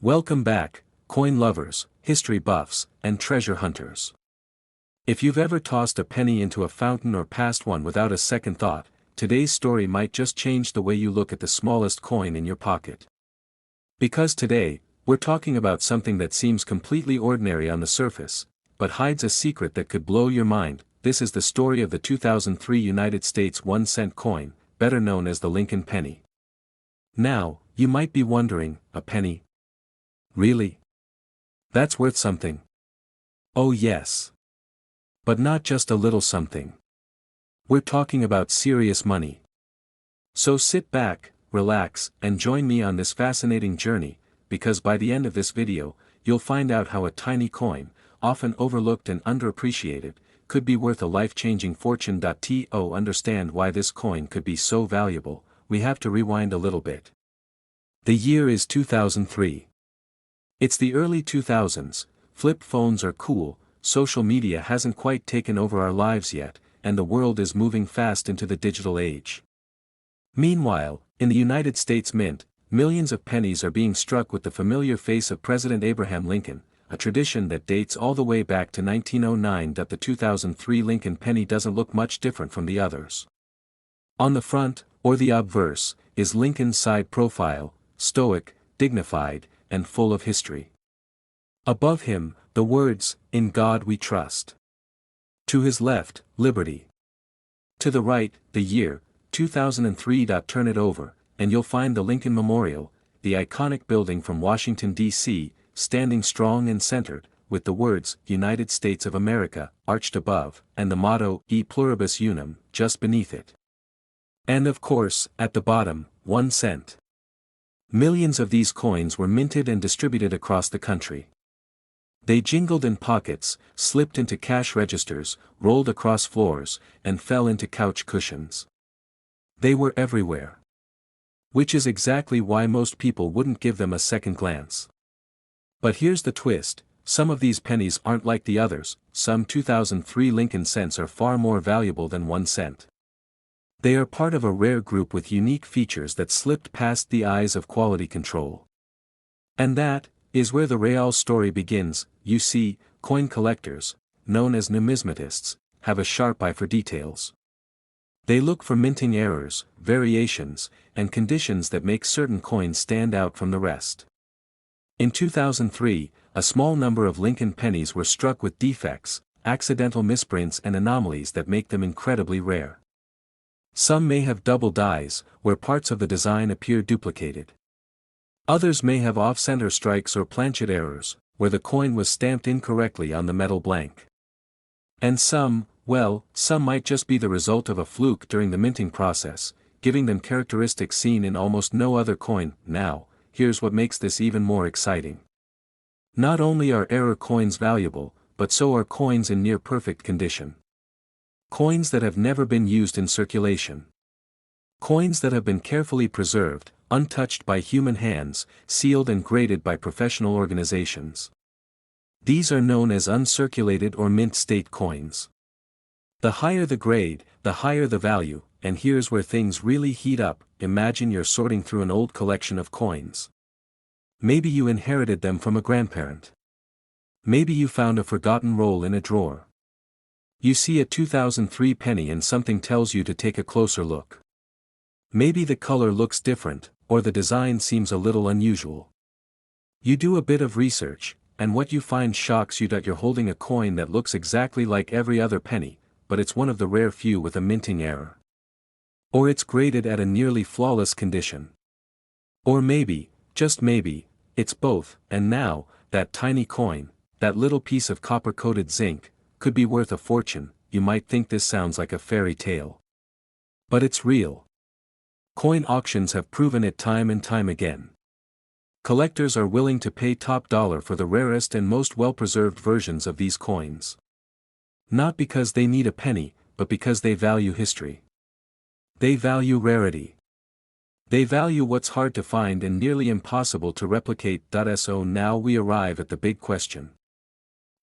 Welcome back, coin lovers, history buffs, and treasure hunters. If you've ever tossed a penny into a fountain or passed one without a second thought, today's story might just change the way you look at the smallest coin in your pocket. Because today, we're talking about something that seems completely ordinary on the surface, but hides a secret that could blow your mind. This is the story of the 2003 United States 1-cent coin, better known as the Lincoln penny. Now, you might be wondering, a penny? Really? That's worth something. Oh yes. But not just a little something. We're talking about serious money. So sit back, relax, and join me on this fascinating journey, because by the end of this video, you'll find out how a tiny coin, often overlooked and underappreciated, could be worth a life-changing fortune. To understand why this coin could be so valuable, we have to rewind a little bit. The year is 2003. It's the early 2000s, flip phones are cool, social media hasn't quite taken over our lives yet, and the world is moving fast into the digital age. Meanwhile, in the United States Mint, millions of pennies are being struck with the familiar face of President Abraham Lincoln, a tradition that dates all the way back to 1909. The 2003 Lincoln penny doesn't look much different from the others. On the front, or the obverse, is Lincoln's side profile, stoic, dignified, and full of history. Above him, the words, "In God We Trust." To his left, liberty. To the right, the year, 2003. Turn it over, and you'll find the Lincoln Memorial, the iconic building from Washington, D.C., standing strong and centered, with the words, United States of America, arched above, and the motto, E Pluribus Unum, just beneath it. And of course, at the bottom, 1 cent. Millions of these coins were minted and distributed across the country. They jingled in pockets, slipped into cash registers, rolled across floors, and fell into couch cushions. They were everywhere. Which is exactly why most people wouldn't give them a second glance. But here's the twist, some of these pennies aren't like the others. Some 2003 Lincoln cents are far more valuable than 1 cent. They are part of a rare group with unique features that slipped past the eyes of quality control. And that is where the real story begins. You see, coin collectors, known as numismatists, have a sharp eye for details. They look for minting errors, variations, and conditions that make certain coins stand out from the rest. In 2003, a small number of Lincoln pennies were struck with defects, accidental misprints, and anomalies that make them incredibly rare. Some may have double dies, where parts of the design appear duplicated. Others may have off-center strikes or planchet errors, where the coin was stamped incorrectly on the metal blank. And some might just be the result of a fluke during the minting process, giving them characteristics seen in almost no other coin. Now, here's what makes this even more exciting. Not only are error coins valuable, but so are coins in near-perfect condition. Coins that have never been used in circulation. Coins that have been carefully preserved, untouched by human hands, sealed and graded by professional organizations. These are known as uncirculated or mint state coins. The higher the grade, the higher the value, and here's where things really heat up. Imagine you're sorting through an old collection of coins. Maybe you inherited them from a grandparent. Maybe you found a forgotten roll in a drawer. You see a 2003 penny and something tells you to take a closer look. Maybe the color looks different, or the design seems a little unusual. You do a bit of research, and what you find shocks you. That you're holding a coin that looks exactly like every other penny, but it's one of the rare few with a minting error. Or it's graded at a nearly flawless condition. Or maybe, just maybe, it's both. And now, that tiny coin, that little piece of copper-coated zinc, could be worth a fortune. You might think this sounds like a fairy tale. But it's real. Coin auctions have proven it time and time again. Collectors are willing to pay top dollar for the rarest and most well-preserved versions of these coins. Not because they need a penny, but because they value history. They value rarity. They value what's hard to find and nearly impossible to replicate. So now we arrive at the big question.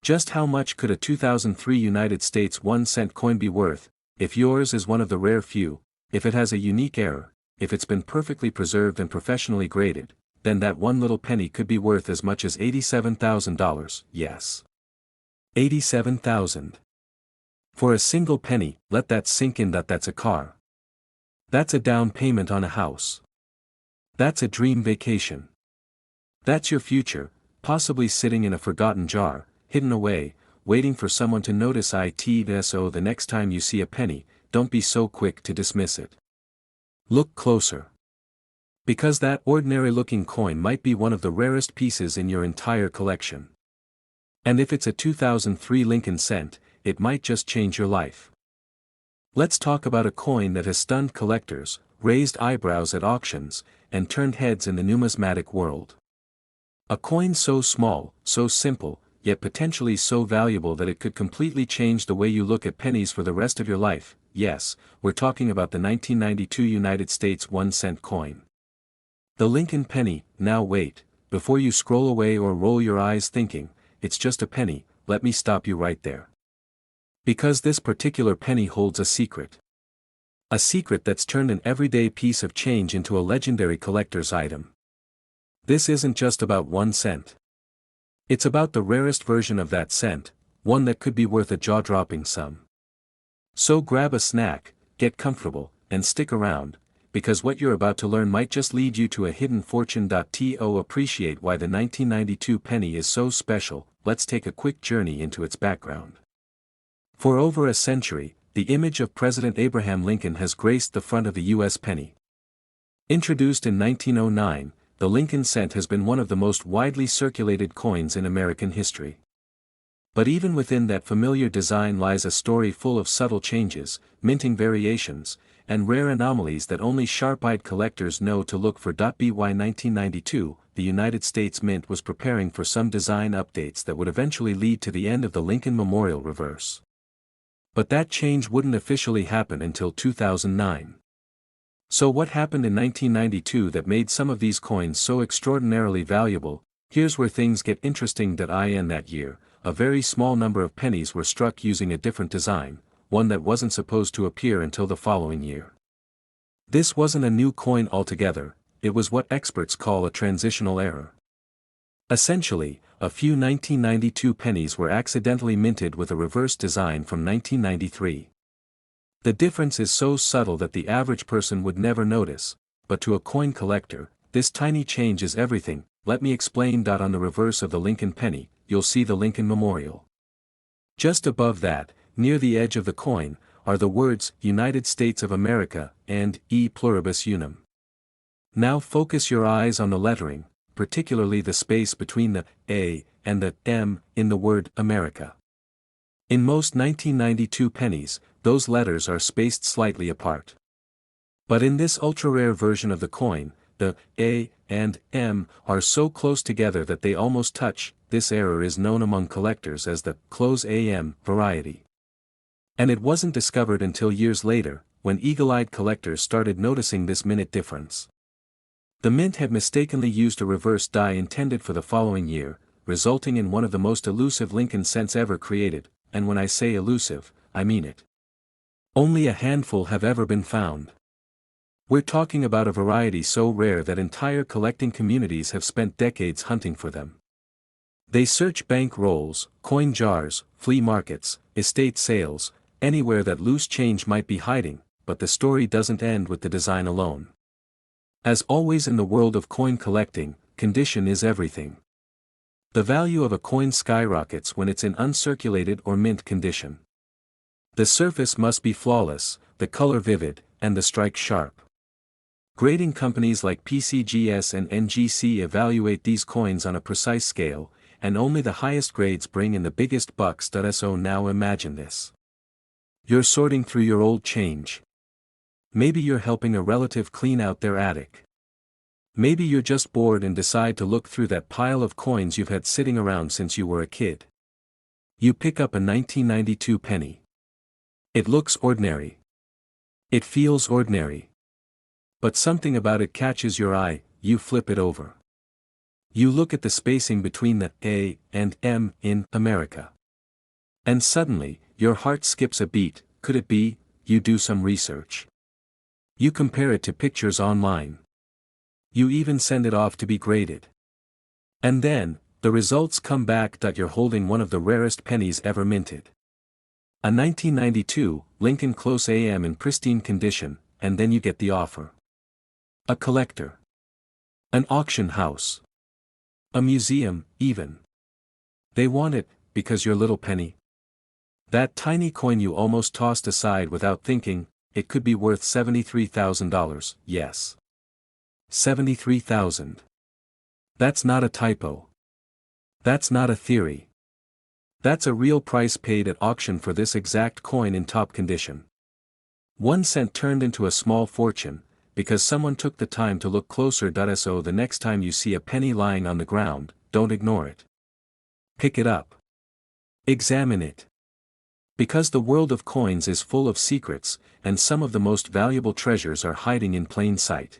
Just how much could a 2003 United States 1-cent coin be worth, if yours is one of the rare few, if it has a unique error, if it's been perfectly preserved and professionally graded, then that one little penny could be worth as much as $87,000, yes. 87,000. For a single penny, let that sink in. That's a car. That's a down payment on a house. That's a dream vacation. That's your future, possibly sitting in a forgotten jar, hidden away, waiting for someone to notice. So the next time you see a penny, don't be so quick to dismiss it. Look closer. Because that ordinary-looking coin might be one of the rarest pieces in your entire collection. And if it's a 2003 Lincoln cent, it might just change your life. Let's talk about a coin that has stunned collectors, raised eyebrows at auctions, and turned heads in the numismatic world. A coin so small, so simple, yet potentially so valuable that it could completely change the way you look at pennies for the rest of your life. Yes, we're talking about the 1992 United States 1-cent coin. The Lincoln penny. Now wait, before you scroll away or roll your eyes thinking, it's just a penny, let me stop you right there. Because this particular penny holds a secret. A secret that's turned an everyday piece of change into a legendary collector's item. This isn't just about 1 cent. It's about the rarest version of that cent, one that could be worth a jaw-dropping sum. So grab a snack, get comfortable, and stick around, because what you're about to learn might just lead you to a hidden fortune. To appreciate why the 1992 penny is so special, let's take a quick journey into its background. For over a century, the image of President Abraham Lincoln has graced the front of the U.S. penny. Introduced in 1909, the Lincoln cent has been one of the most widely circulated coins in American history. But even within that familiar design lies a story full of subtle changes, minting variations, and rare anomalies that only sharp-eyed collectors know to look for. By 1992, the United States Mint was preparing for some design updates that would eventually lead to the end of the Lincoln Memorial reverse. But that change wouldn't officially happen until 2009. So what happened in 1992 that made some of these coins so extraordinarily valuable? Here's where things get interesting. In that year, a very small number of pennies were struck using a different design, one that wasn't supposed to appear until the following year. This wasn't a new coin altogether, it was what experts call a transitional error. Essentially, a few 1992 pennies were accidentally minted with a reverse design from 1993. The difference is so subtle that the average person would never notice, but to a coin collector, this tiny change is everything. Let me explain. On the reverse of the Lincoln penny, you'll see the Lincoln Memorial. Just above that, near the edge of the coin, are the words United States of America and E Pluribus Unum. Now focus your eyes on the lettering, particularly the space between the A and the M in the word America. In most 1992 pennies, those letters are spaced slightly apart. But in this ultra-rare version of the coin, the A and M are so close together that they almost touch. This error is known among collectors as the close AM variety. And it wasn't discovered until years later, when eagle-eyed collectors started noticing this minute difference. The mint had mistakenly used a reverse die intended for the following year, resulting in one of the most elusive Lincoln cents ever created, and when I say elusive, I mean it. Only a handful have ever been found. We're talking about a variety so rare that entire collecting communities have spent decades hunting for them. They search bank rolls, coin jars, flea markets, estate sales, anywhere that loose change might be hiding, but the story doesn't end with the design alone. As always in the world of coin collecting, condition is everything. The value of a coin skyrockets when it's in uncirculated or mint condition. The surface must be flawless, the color vivid, and the strike sharp. Grading companies like PCGS and NGC evaluate these coins on a precise scale, and only the highest grades bring in the biggest bucks. So now imagine this. You're sorting through your old change. Maybe you're helping a relative clean out their attic. Maybe you're just bored and decide to look through that pile of coins you've had sitting around since you were a kid. You pick up a 1992 penny. It looks ordinary. It feels ordinary. But something about it catches your eye. You flip it over. You look at the spacing between the A and M in America. And suddenly, your heart skips a beat. Could it be? You do some research. You compare it to pictures online. You even send it off to be graded. And then, the results come back that you're holding one of the rarest pennies ever minted. A 1992 Lincoln Close AM in pristine condition, and then you get the offer. A collector. An auction house. A museum, even. They want it, because your little penny. That tiny coin you almost tossed aside without thinking, it could be worth $73,000, yes. 73,000. That's not a typo. That's not a theory. That's a real price paid at auction for this exact coin in top condition. 1 cent turned into a small fortune, because someone took the time to look closer. So the next time you see a penny lying on the ground, don't ignore it. Pick it up. Examine it. Because the world of coins is full of secrets, and some of the most valuable treasures are hiding in plain sight.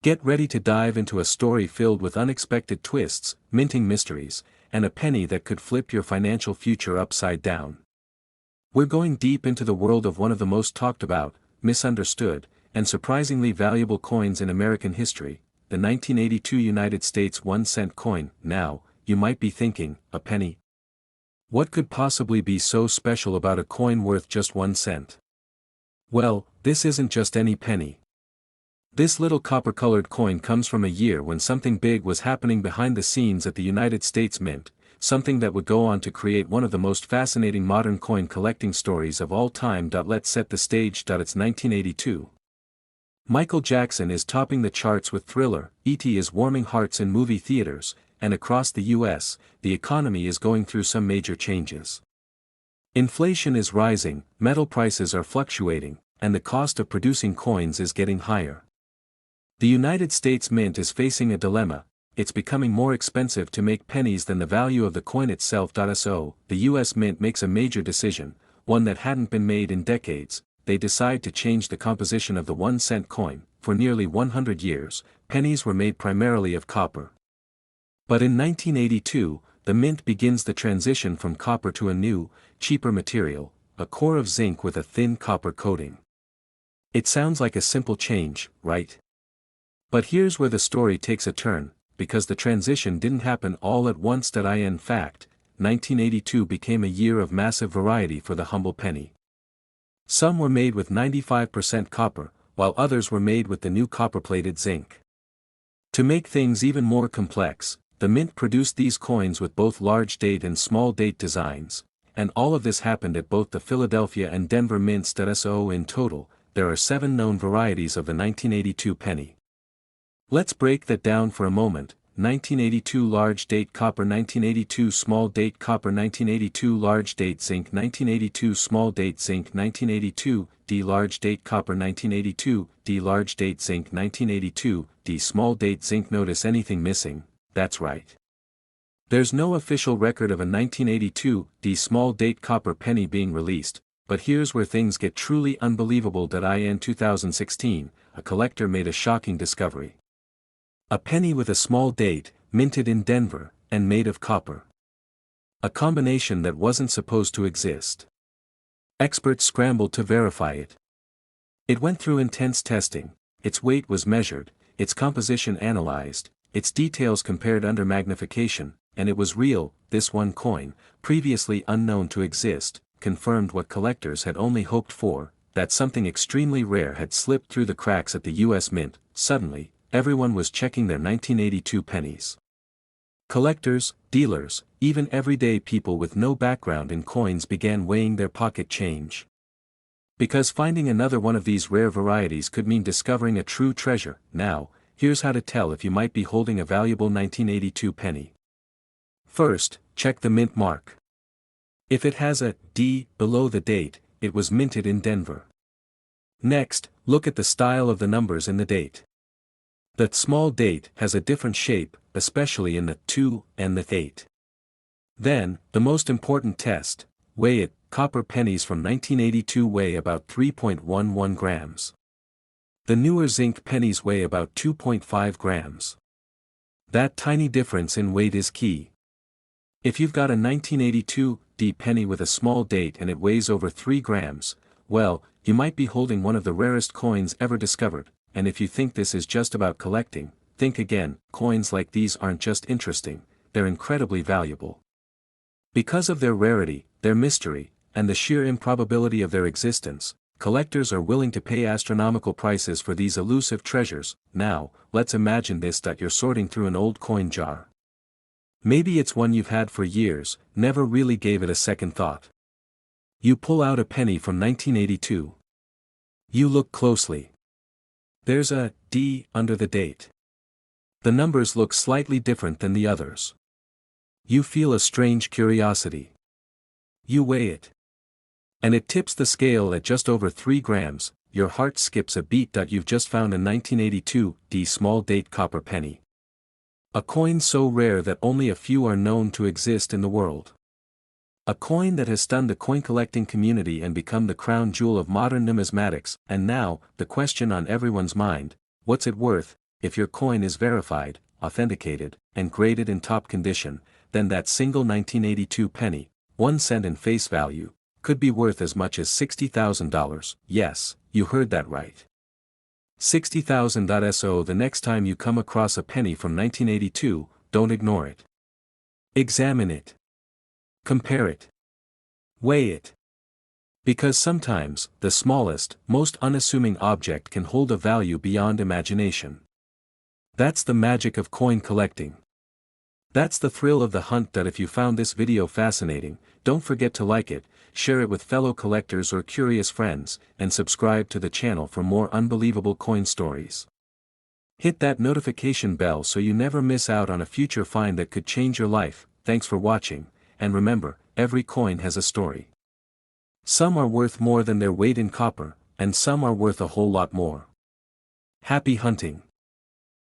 Get ready to dive into a story filled with unexpected twists, minting mysteries, and a penny that could flip your financial future upside down. We're going deep into the world of one of the most talked about, misunderstood, and surprisingly valuable coins in American history, the 1982 United States 1-cent coin. Now, you might be thinking, a penny? What could possibly be so special about a coin worth just 1 cent? Well, this isn't just any penny. This little copper-colored coin comes from a year when something big was happening behind the scenes at the United States Mint, something that would go on to create one of the most fascinating modern coin collecting stories of all time. Let's set the stage. It's 1982. Michael Jackson is topping the charts with Thriller, E.T. is warming hearts in movie theaters, and across the U.S., the economy is going through some major changes. Inflation is rising, metal prices are fluctuating, and the cost of producing coins is getting higher. The United States Mint is facing a dilemma: it's becoming more expensive to make pennies than the value of the coin itself. So, the U.S. Mint makes a major decision, one that hadn't been made in decades. They decide to change the composition of the 1-cent coin. For nearly 100 years, pennies were made primarily of copper. But in 1982, the Mint begins the transition from copper to a new, cheaper material, a core of zinc with a thin copper coating. It sounds like a simple change, right? But here's where the story takes a turn, because the transition didn't happen all at once. In fact, 1982 became a year of massive variety for the humble penny. Some were made with 95% copper, while others were made with the new copper-plated zinc. To make things even more complex, the Mint produced these coins with both large date and small date designs, and all of this happened at both the Philadelphia and Denver Mints. So in total, there are 7 known varieties of the 1982 penny. Let's break that down for a moment. 1982 large date copper, 1982 small date copper, 1982 large date zinc, 1982 small date zinc, 1982 D large date copper, 1982 D large date zinc, 1982 D small date zinc. Notice anything missing? That's right. There's no official record of a 1982 D small date copper penny being released, but here's where things get truly unbelievable. In 2016, a collector made a shocking discovery. A penny with a small date, minted in Denver, and made of copper. A combination that wasn't supposed to exist. Experts scrambled to verify it. It went through intense testing, its weight was measured, its composition analyzed, its details compared under magnification, and it was real. This one coin, previously unknown to exist, confirmed what collectors had only hoped for, that something extremely rare had slipped through the cracks at the U.S. Mint. Suddenly, everyone was checking their 1982 pennies. Collectors, dealers, even everyday people with no background in coins began weighing their pocket change. Because finding another one of these rare varieties could mean discovering a true treasure. Now, here's how to tell if you might be holding a valuable 1982 penny. First, check the mint mark. If it has a D below the date, it was minted in Denver. Next, look at the style of the numbers in the date. That small date has a different shape, especially in the 2 and the 8. Then, the most important test, weigh it. Copper pennies from 1982 weigh about 3.11 grams. The newer zinc pennies weigh about 2.5 grams. That tiny difference in weight is key. If you've got a 1982 D penny with a small date and it weighs over 3 grams, well, you might be holding one of the rarest coins ever discovered. and if you think this is just about collecting, think again. Coins like these aren't just interesting, they're incredibly valuable. Because of their rarity, their mystery, and the sheer improbability of their existence, collectors are willing to pay astronomical prices for these elusive treasures. Now, let's imagine this: that you're sorting through an old coin jar. Maybe it's one you've had for years, never really gave it a second thought. You pull out a penny from 1982. You look closely. There's a D under the date. The numbers look slightly different than the others. You feel a strange curiosity. You weigh it. And it tips the scale at just over 3 grams. Your heart skips a beat. You've just found a 1982 D small date copper penny. A coin so rare that only a few are known to exist in the world. A coin that has stunned the coin collecting community and become the crown jewel of modern numismatics. And now, the question on everyone's mind: what's it worth? If your coin is verified, authenticated, and graded in top condition, then that single 1982 penny, 1 cent in face value, could be worth as much as $60,000. Yes, you heard that right. $60,000. So the next time you come across a penny from 1982, don't ignore it. Examine it. Compare it. Weigh it. Because sometimes, the smallest, most unassuming object can hold a value beyond imagination. That's the magic of coin collecting. That's the thrill of the hunt. If you found this video fascinating, don't forget to like it, share it with fellow collectors or curious friends, and subscribe to the channel for more unbelievable coin stories. Hit that notification bell so you never miss out on a future find that could change your life. Thanks for watching, and remember, every coin has a story. Some are worth more than their weight in copper, and some are worth a whole lot more. Happy hunting!